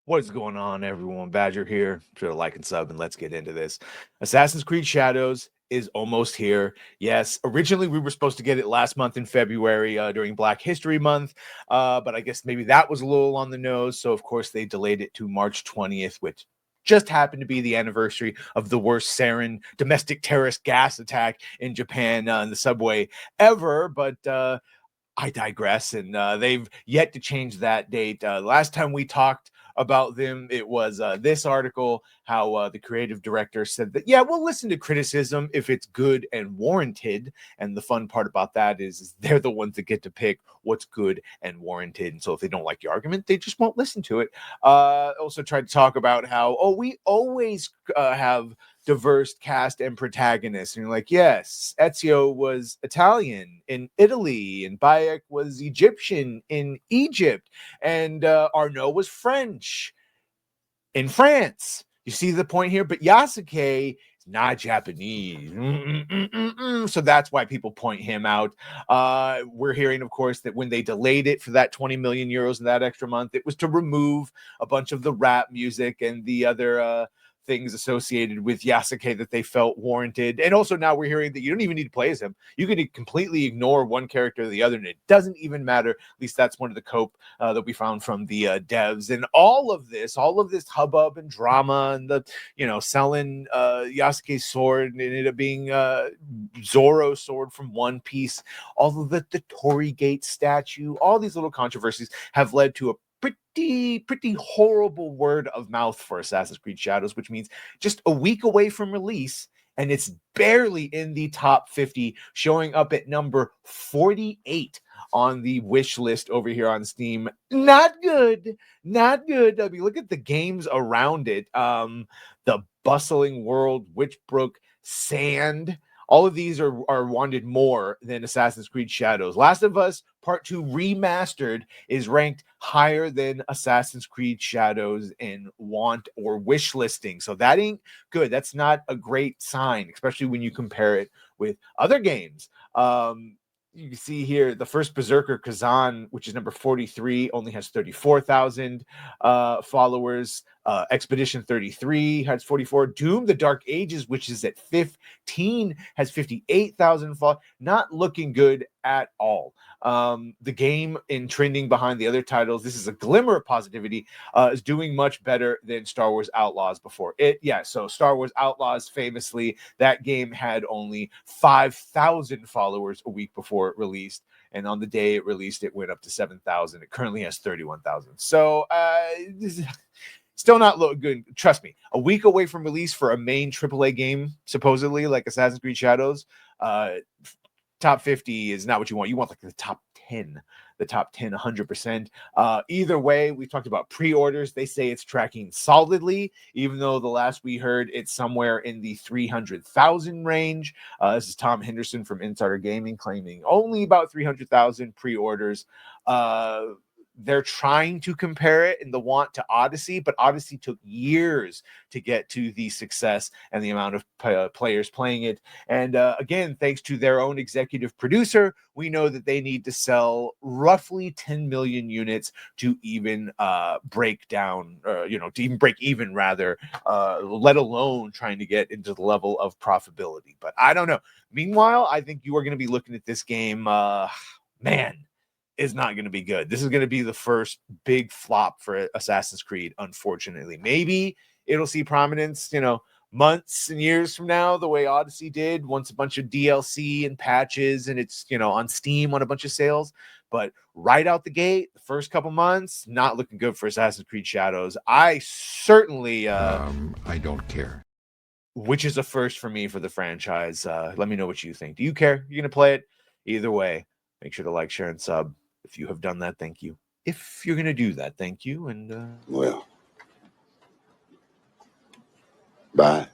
What's going on, everyone? Badger here. Sure to like and sub, and let's get into this. Assassin's Creed Shadows is almost here. Yes, originally we were supposed to get it last month in February during Black History Month, but I guess maybe that was a little on the nose. So, of course, they delayed it to March 20th, which just happened to be the anniversary of the worst sarin domestic terrorist gas attack in Japan in the subway ever. But I digress, and they've yet to change that date. Last time we talked about them, it was this article, how the creative director said that, yeah, we'll listen to criticism if it's good and warranted. And the fun part about that is they're the ones that get to pick what's good and warranted. And so if they don't like the argument, they just won't listen to it. Also tried to talk about how, we always have diverse cast and protagonists. And you're like, yes, Ezio was Italian in Italy, and Bayek was Egyptian in Egypt, and Arnaud was French in France. You see the point here? But Yasuke is not Japanese. So that's why people point him out. We're hearing, of course, that when they delayed it for that 20 million euros in that extra month, it was to remove a bunch of the rap music and the other things associated with Yasuke that they felt warranted. And also now we're hearing that you don't even need to play as him. You can completely ignore one character or the other, and it doesn't even matter. At least that's one of the cope that we found from the devs. And all of this hubbub and drama and the, selling Yasuke's sword and it being Zoro's sword from One Piece, all of the Torii Gate statue, all these little controversies have led to a pretty horrible word of mouth for Assassin's Creed Shadows, which means just a week away from release, and it's barely in the top 50, showing up at number 48 on the wish list over here on Steam. Not good. I mean, look at the games around it. The Bustling World, Witchbrook, Sand. All of these are wanted more than Assassin's Creed Shadows. Last of Us Part 2 Remastered is ranked higher than Assassin's Creed Shadows in want or wish listing. So that ain't good. That's not a great sign, especially when you compare it with other games. You can see here the first Berserker Kazan, which is number 43, only has 34,000 followers. Expedition 33 has 44. Doom the Dark Ages, which is at 15, has 58,000 followers. Not looking good at all. The game in trending behind the other titles, this is a glimmer of positivity, is doing much better than Star Wars Outlaws before it. Yeah, so Star Wars Outlaws, famously, that game had only 5,000 followers a week before it released. And on the day it released, it went up to 7,000. It currently has 31,000. So, still not look good. Trust me, a week away from release for a main AAA game, supposedly, like Assassin's Creed Shadows, top 50 is not what you want. You want like the top 10, 100%. Either way, we talked about pre-orders. They say it's tracking solidly, even though the last we heard, it's somewhere in the 300,000 range. This is Tom Henderson from Insider Gaming claiming only about 300,000 pre-orders. They're trying to compare it in the want to Odyssey, but Odyssey took years to get to the success and the amount of players playing it. And again, thanks to their own executive producer, we know that they need to sell roughly 10 million units to even break down, to even break even, rather, let alone trying to get into the level of profitability. But I don't know. Meanwhile, I think you are going to be looking at this game, is not going to be good. This is going to be the first big flop for Assassin's Creed, unfortunately. Maybe it'll see prominence, months and years from now, the way Odyssey did, once a bunch of DLC and patches and it's, on Steam on a bunch of sales. But right out the gate, the first couple months, not looking good for Assassin's Creed Shadows. I certainly... I don't care. Which is a first for me for the franchise. Let me know what you think. Do you care? You're going to play it? Either way, make sure to like, share, and sub. If you have done that, thank you. If you're going to do that, thank you. And well, bye.